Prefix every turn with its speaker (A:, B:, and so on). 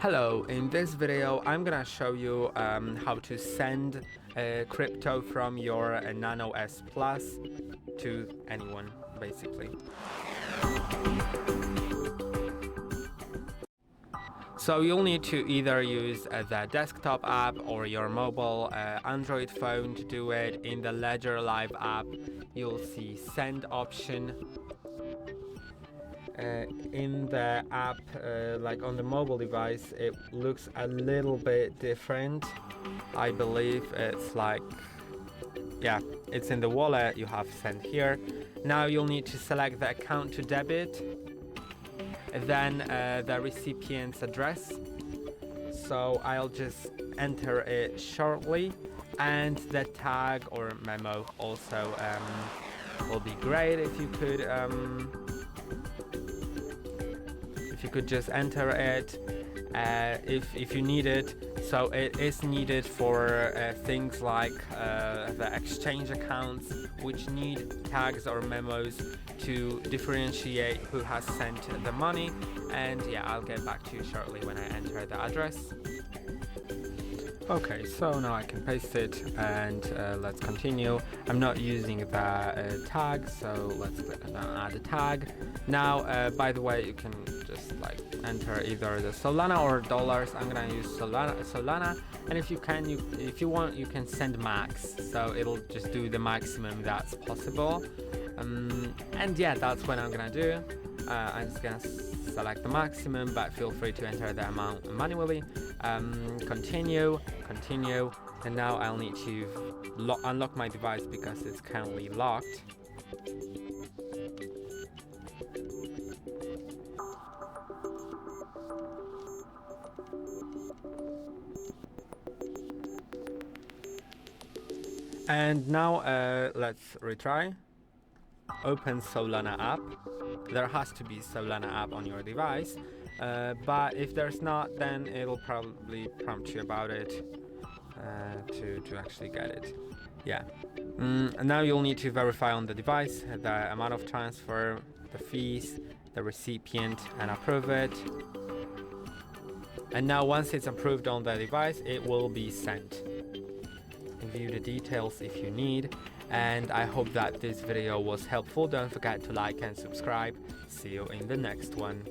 A: Hello, in this video I'm gonna show you how to send crypto from your Nano S Plus to anyone, basically. So you'll need to either use the desktop app or your mobile Android phone to do it. In the Ledger Live app, you'll see send option. In the app, like on the mobile device, it looks a little bit different. I believe it's like, yeah, it's in the wallet, you have send here. Now you'll need to select the account to debit, then the recipient's address. So I'll just enter it shortly, and the tag or memo also will be great if you could just enter it if you need it. So it is needed for things like the exchange accounts, which need tags or memos to differentiate who has sent the money. And yeah, I'll get back to you shortly when I enter the address. Okay, so now I can paste it, and let's continue. I'm not using the tag, so let's click on add a tag. Now, by the way, you can just like enter either the Solana or dollars. I'm gonna use Solana, and if you want, you can send max. So it'll just do the maximum that's possible. And yeah, that's what I'm gonna do. I'm just gonna select the maximum, but feel free to enter the amount manually. Continue, and now I'll need to unlock my device because it's currently locked. And now let's retry. Open Solana app. There has to be Solana app on your device, but if there's not, then it'll probably prompt you about it to actually get it. Yeah. And now you'll need to verify on the device the amount of transfer, the fees, the recipient, and approve it. And now once it's approved on the device, it will be sent. View the details if you need, and I hope that this video was helpful. Don't forget to like and subscribe. See you in the next one.